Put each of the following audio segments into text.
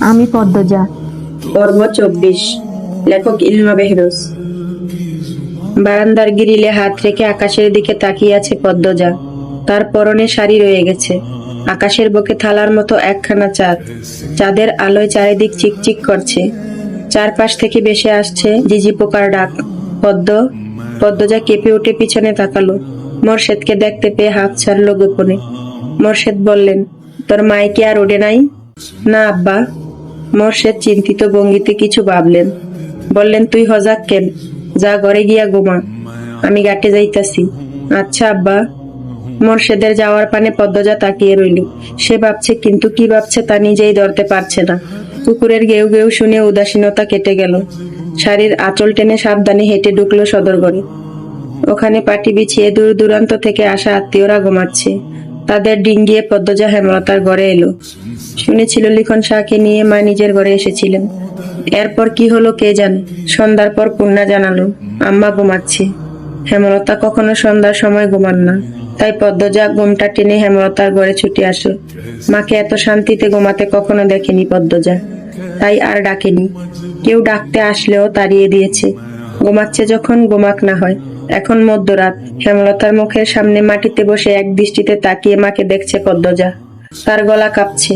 আমি পদ্মজা। পর্ব 24। লেখক ইলমা বেহরোজ। বারান্দার গ্রিলে হাত রেখে আকাশের দিকে তাকিয়ে আছে পদ্মজা। তার পরনে শাড়ি রয়ে গেছে। আকাশের বুকে থালার মতো একখানা চাঁদ। চাঁদের আলোয় চারিদিক চিকচিক করছে। চারপাশ থেকে ভেসে আসছে ঝিঝি পোকার ডাক। পদ্মজা কেঁপে উঠে পিছনে তাকালো। মোরশেদকে দেখতে পেয়ে হাঁফ ছাড়ল গোপনে। মোরশেদ বললেন, তোর মাই কি আর ওঠে নাই? না আব্বা। মোরশেদ চিন্তিত ভঙ্গিতে কিছু ভাবলেন। বললেন, তুই হজাক কেন? যা ঘরে গিয়া ঘুমা, আমি ঘাটে যাইতাছি। আচ্ছা আব্বা। মোরশেদের যাওয়ার পানে পদ্মজা তাকিয়ে রইল। সে ভাবছে, কিন্তু কি ভাবছে তা নিজেই ধরতে পারছে না। কুকুরের গেউ গেউ শুনে উদাসীনতা কেটে গেল। শাড়ির আঁচল টেনে সাবধানে হেঁটে ঢুকলো সদর ঘরে। ওখানে পাটি বিছিয়ে দূর দূরান্ত থেকে আসা আত্মীয়রা ঘুমাচ্ছে। তাদের ডিঙ্গিয়ে পদ্মজা হেমলতার ঘরে এলো। শুনেছিল লিখন শাহকে নিয়ে মা নিজের ঘরে এসেছিলেন। এরপর কি হলো কে জানে। সন্ধ্যার পর পূর্ণা জানালো, আম্মা ঘুমাচ্ছে। হেমলতা কখনো সন্ধ্যার সময় ঘুমান না, তাই পদ্মজা ঘুমটা টেনে হেমলতার ঘরে ছুটে আসে। মাকে এত শান্তিতে ঘুমাতে কখনো দেখেনি পদ্মজা, তাই আর ডাকেনি। কেউ ডাকতে আসলেও তাড়িয়ে দিয়েছে। ঘুমাচ্ছে যখন ঘুমাক না হয়। এখন মধ্যরাত। হেমলতার মুখের সামনে মাটিতে বসে এক দৃষ্টিতে তাকিয়ে মাকে দেখছে পদ্মজা। তার গলা কাঁপছে।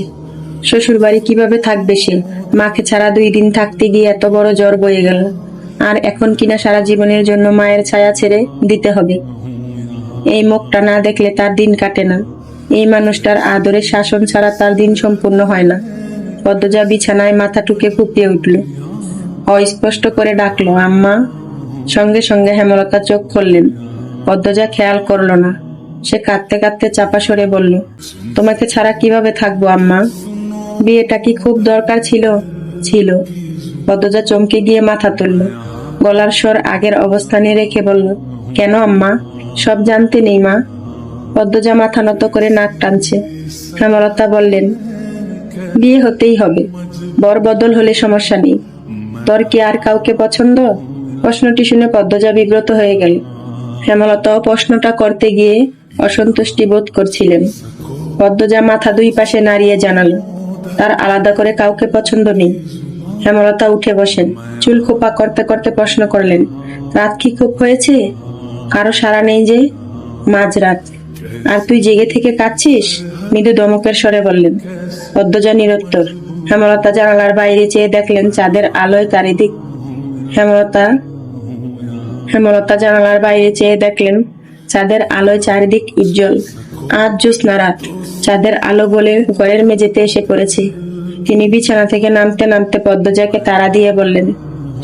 শ্বশুর বাড়ি কিভাবে থাকবে সে? মাকে ছাড়া 2 দিন থাকতে গিয়ে এত বড় জ্বর বয়ে গেল, আর এখন কিনা সারা জীবনের জন্য মায়ের ছায়া ছেড়ে দিতে হবে। এই মুখটা না দেখলে তার দিন কাটে না। এই মানুষটার আদরের শাসন ছাড়া তার দিন সম্পূর্ণ হয় না। পদ্মজা বিছানায় মাথা ঠুকে ফুঁপিয়ে উঠল। অস্পষ্ট করে ডাকলো, আম্মা। সঙ্গে সঙ্গে হেমলতা চোখ খুললেন। পদ্মজা খেয়াল করলো না। সে কাঁদতে কাঁদতে চাপা সরে বলল, তোমাকে ছাড়া কিভাবে থাকবো আম্মা? বিয়েটা কি খুব দরকার ছিল? ছিল। পদ্মজা চমকে গিয়ে মাথা তুলল। গলার স্বর আগের অবস্থানে রেখে বলল, কেন আম্মা? সব জানতে নেই মা। পদ্মজা মাথা নত করে নাক টানছে। হেমলতা বললেন, বিয়ে হতেই হবে। বর বদল হলে সমস্যা নেই। তোর কি আর কাউকে পছন্দ? প্রশ্নটি শুনে পদ্মজা বিব্রত হয়ে গেল। হেমলতাও প্রশ্নটা করতে গিয়ে অসন্তুষ্টি বোধ করছিলেন। পদ্মজা মাথা 2 পাশে নাড়িয়ে জানালো, তার আলাদা করে কাউকে পছন্দ নেই। হেমলতা উঠে বসেন। চুল খোপা করতে করতে প্রশ্ন করলেন, রাত কি খুব হয়েছে? কারো সাড়া নেই যে। মাঝরাত। আর তুই জেগে থেকে কাঁদছিস? মৃদু দমকের স্বরে বললেন। পদ্মজা নিরুত্তর। হেমলতা জানালার বাইরে চেয়ে দেখলেন চাঁদের আলোয় চারিদিক। হেমলতা জানালার বাইরে চেয়ে দেখলেন চাঁদের আলোয় চারিদিক উজ্জ্বল। আজ জ্যোৎস্না রাত। চাঁদের আলো বলে ঘরের মেঝেতে এসে পড়েছে। তিনি বিছানা থেকে নামতে নামতে পদ্মজাকে তাড়া দিয়ে বললেন,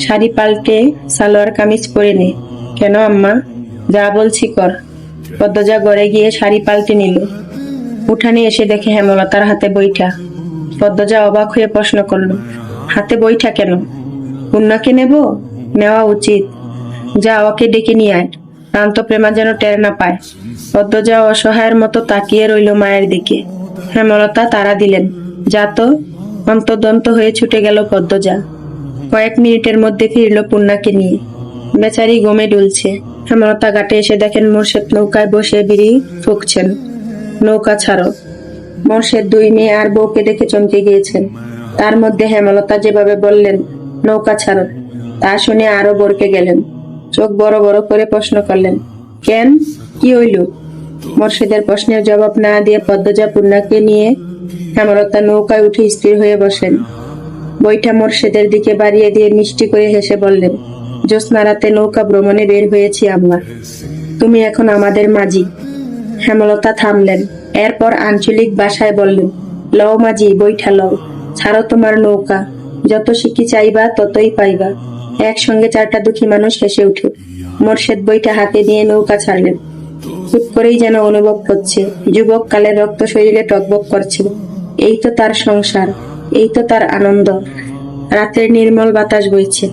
শাড়ি পাল্টে সালোয়ার কামিজ পরে নে। কেন আম্মা? যা বলছি কর। পদ্মজা ঘরে গিয়ে শাড়ি পাল্টে নিল। উঠানে এসে দেখে হেমলতার হাতে বইটা। পদ্মজা অবাক হয়ে প্রশ্ন করল, হাতে বইটা কেন? পূর্ণাকে নেব? নেওয়া উচিত। যা, ওকে ডেকে নিয়ে আয়। প্রান্ত প্রেমা যেন টের না পায়। পদ্মজা অসহায়ের মতো তাকিয়ে রইল মায়ের দিকে। হেমলতা তাড়া দিলেন, যা তো। অন্তর্দন্ত হয়ে ছুটে গেল পদ্মজা। কয়েক মিনিটের মধ্যে ফিরল পূর্ণাকে নিয়ে। বেচারি গমে ডুলছে। হেমলতা ঘাটে এসে দেখেন মোরশেদ নৌকায় বসে বিড়ি ফুঁকছেন। নৌকা ছাড়ো। মোরশেদ 2 মেয়ে আর বউকে দেখে চমকে গিয়েছেন। তার মধ্যে হেমলতা যেভাবে বললেন, নৌকা ছাড়ো, তা শুনে আরো বরকে গেলেন। চোখ বড় বড় করে প্রশ্ন করলেন, কেন? কি হইল? মোরশেদের প্রশ্নের জবাব না দিয়ে পদ্মজা পূর্ণাকে নিয়ে হেমলতা নৌকায় উঠে স্থির হয়ে বসেন। বইটা মোরশেদের দিকে বাড়িয়ে দিয়ে মিষ্টি করে হেসে বললেন, জ্যোৎস্না রাতে নৌকা ভ্রমণে বের হয়েছি আমরা। তুমি এখন আমাদের মাঝি। হেমলতা থামলেন। এরপর আঞ্চলিক ভাষায় বললেন, লও মাঝি, বইটা লও। ছাড়ো তোমার নৌকা। যত শিখি চাইবা ততই পাইবা। একসঙ্গে 4টা দুঃখী মানুষ হেসে উঠে। মোরশেদ বইটা হাতে নিয়ে নৌকা ছাড়লেন। হুট করেই যেন অনুভব হচ্ছে যুবক কালের রক্ত শরীরে টকবক করছে। এই তো তার সংসার, এই তো তার আনন্দ। রাতের নির্মল বাতাস বইছে।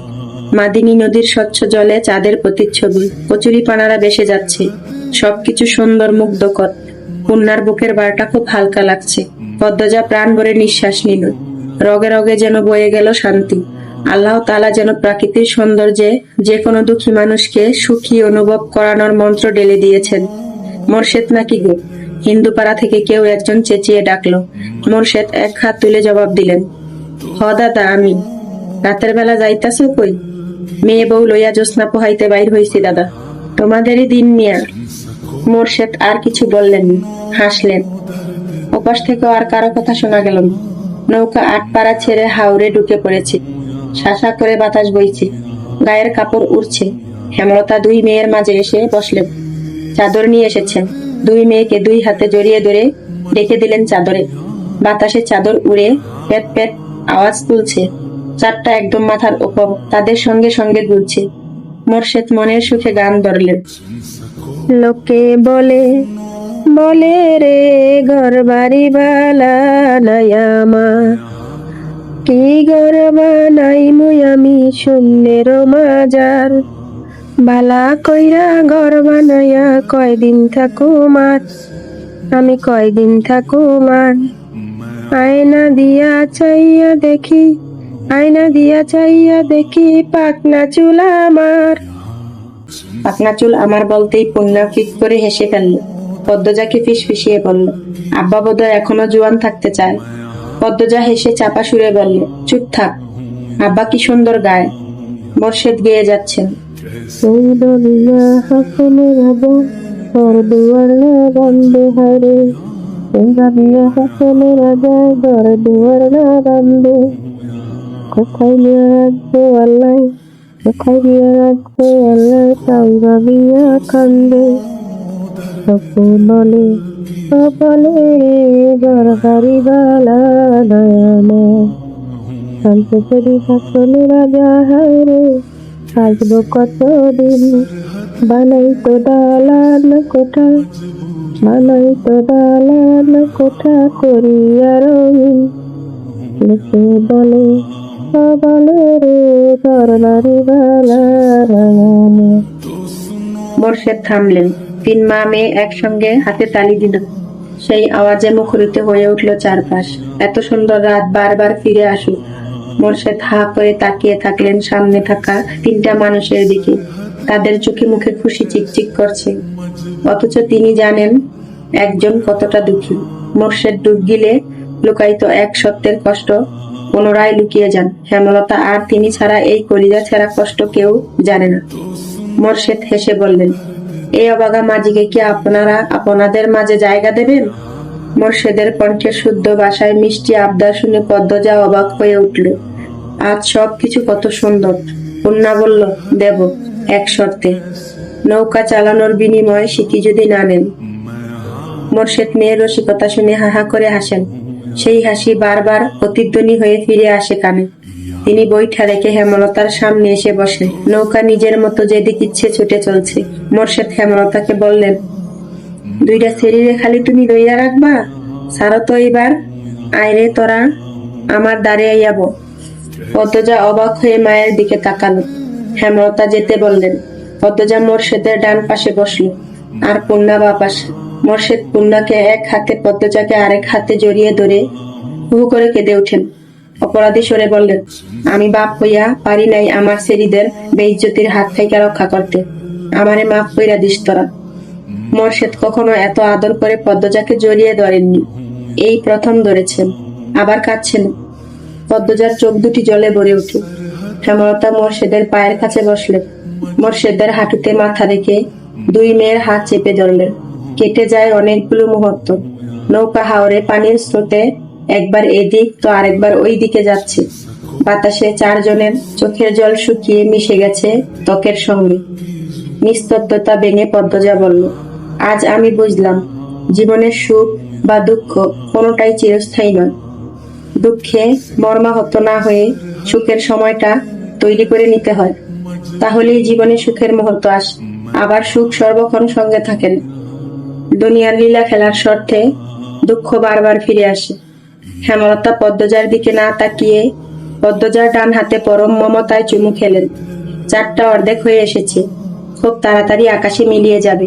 মাদিনী নদীর স্বচ্ছ জলে চাঁদের প্রতিচ্ছবি। কচুরি পানারা ভেসে যাচ্ছে। সবকিছু সুন্দর মুগ্ধকর। পূর্ণার বুকের ভারটা খুব হালকা লাগছে। পদ্মজা প্রাণ ভরে নিঃশ্বাস নিল। রগে রগে যেন বয়ে গেল শান্তি। আল্লাহ তাআলা যেন প্রাকৃতিক সৌন্দর্যে যে কোনো দুঃখী মানুষকে সুখী অনুভব করানোর মন্ত্র ঢেলে দিয়েছেন। মোরশেদ নাকি গো? হিন্দু পাড়া থেকে কেউ একজন চেঁচিয়ে ডাকলো। মোরশেদ এক হাত তুলে জবাব দিলেন, হ দাদা, আমি। রাতের বেলা যাইতাছ কই? মেয়ে বউ লইয়া জ্যোৎস্না পোহাইতে বাইর হইছি দাদা। তোমাদেরই দিন মিয়া। মোর্শেদ আর কিছু বললেন না, হাসলেন। ওপাশ থেকে আর কারো কথা শোনা গেল না। নৌকা আটপাড়া ছেড়ে হাওরে ঢুকে পড়েছে। শাসা করে বাতাস বইছে, গায়ের কাপড় উড়ছে। হেমলতা দুই মেয়ের মাঝে এসে বসলেন। চাদর নিয়ে এসেছেন। দুই মেয়েকে দুই হাতে জড়িয়ে ধরে ডেকে দিলেন চাদরে। বাতাসে চাদর উড়ে পেট পেট আওয়াজ তুলছে। চারটা একদম মাথার ওপর তাদের সঙ্গে সঙ্গে দুলছে। মোর্শেদ মনের সুখে গান ধরলেন। লোকে বলে বলে রে ঘর বাড়ি বালা নাই আমার, কি ঘর বানাই মুই আমি শূন্যের মাজার। বালা কইরা ঘর বানাইয়া কয়দিন থাকো মার, আমি কয়দিন থাকো মার। আয়না দিয়া চাইয়া দেখি, আয়না দিয়া চাইয়া দেখি পাকনা চুল আমার। পাকনা চুল আমার বলতেই পূর্ণা ফিক করে হেসে ফেলল। পদ্মজাকে ফিসফিসিয়ে বলল, আব্বা বোধহয় এখনো জোয়ান থাকতে চায়। পদ্মজা হেসে চাপা সুরে বলল, চুপ থাক, আব্বা কি সুন্দর গায়। মোর্শেদ গেয়ে যাচ্ছেন। এই দরিয়া হাসনে রাজা, ঘর দুয়ার না বন্ধে হারে। এই দরিয়া হাসনে রাজা, ঘর দুয়ার না বন্ধে। কোথায় নিয়ে রাখবো আল্লাহ, কোথায় নিয়ে রাখবো আল্লাহ, তাই ভাবিয়া কান্দে। বলে ও বলে ঘর বাড়ি বালা নয়নে, শান্ত করি হাসনে রাজা হারে। আসবো কতদিন, বানাই তো দালান কোঠা, বানাই তো দালান কোঠা করিয়া রঙিন। লোকে বলে ও বলে রে ঘর বাড়ি বালা নয়নে। মোর্শেদ থামলেন। তিন মা মেয়ে একসঙ্গে হাতে তালি দিল। সেই আওয়াজে মুখরিত হয়ে উঠল চারপাশ। এত সুন্দর রাত বারবার ফিরে আসুক। মোর্শেদ হা করে তাকিয়ে থাকলেন সামনে থাকা তিনটা মানুষের দিকে। তাদের চোখে মুখে খুশি চিকচিক করছে, অথচ তিনি জানেন একজন কতটা দুঃখী। মোর্শেদ ডুব দিলে লুকায়িত এক সত্যের কষ্ট পুনরায় লুকিয়ে যান। হেমলতা আর তিনি ছাড়া এই কলিজা ছেঁড়া কষ্ট কেউ জানে না। মোর্শেদ হেসে বললেন, এই অবাগা মাঝিকে কি আপনারা আপনাদের মাঝে জায়গা দেবেন? মোর্শেদের কণ্ঠের শুদ্ধ ভাষায় মিষ্টি আবদার শুনে পদ্মজা অবাক হয়ে উঠল। আজ সব কিছু কত সুন্দর। পূর্ণা বলল, দেব, এক শর্তে। নৌকা চালানোর বিনিময়ে সিকি যদি না নেন। মোর্শেদ মেয়ের রসিকতা শুনে হাহা করে হাসেন। সেই হাসি বারবার প্রতিধ্বনি হয়ে ফিরে আসে কানে। তিনি বৈঠা রেখে হেমলতার সামনে এসে বসলেন। নৌকা নিজের মতো যেদিক ইচ্ছে ছুটে চলছে। মোর্শেদ হেমলতাকে বললেন, দুইটা শরীরে খালি তুমি লইয়া রাখবা, সারো তো এইবার। আইরে তোরা আমার দাঁড়িয়ে আইয়াব। পদ্মজা অবাক হয়ে মায়ের দিকে তাকালো। হেমলতা যেতে বললেন। পদ্মজা মোর্শেদের ডান পাশে বসলো, আর পূর্ণা বা পাশে। মোর্শেদ পূর্ণাকে এক হাতে, পদ্মজাকে আরেক হাতে জড়িয়ে ধরে হু করে কেঁদে উঠেন। অপরাধী স্বরে বললেন, আমি বাপ হইয়া পারি নাই আমার ছেলেদের বেইজ্জতির হাত থেকে রক্ষা করতে। আমারে মাফ কইরা দিস তোরা। মোর্শেদ কখনো এত আদর করে পদ্মজাকে জড়িয়ে ধরেননি। এই প্রথম ধরেছেন, আবার কাঁদছেন। পদ্মজার চোখ দুটি জলে ভরে উঠে। হেমলতা মোর্শেদের পায়ের কাছে বসলেন। মোর্শেদের হাঁটুতে মাথা রেখে দুই মেয়ের হাত চেপে ধরলেন। কেটে যায় অনেকগুলো মুহূর্ত। নৌকা হাওরে পানির স্রোতে একবার এদিক তো আরেকবার ওই দিকে যাচ্ছে। বাতাসে চারজনের চোখের জল শুকিয়ে মিশে গেছে ত্বকের সঙ্গে। নিস্তব্ধতা ভেঙে পদ্মজা বলল, আজ আমি বুঝলাম, জীবনের সুখ বা দুঃখ কোনোটাই চিরস্থায়ী নয়। দুঃখে মর্মাহত না হয়ে সুখের সময়টা তৈরি করে নিতে হয়, তাহলেই জীবনে সুখের মুহূর্ত আসে। আবার সুখ সর্বক্ষণ সঙ্গে থাকেন। দুনিয়ার লীলা খেলার স্বার্থে দুঃখ বারবার ফিরে আসে। হেমলতা পদ্মজার দিকে না তাকিয়ে পদ্মজার ডান হাতে পরম মমতায় চুমু খেলেন। চারটা অর্ধেক হয়ে এসেছে, খুব তাড়াতাড়ি আকাশে মিলিয়ে যাবে।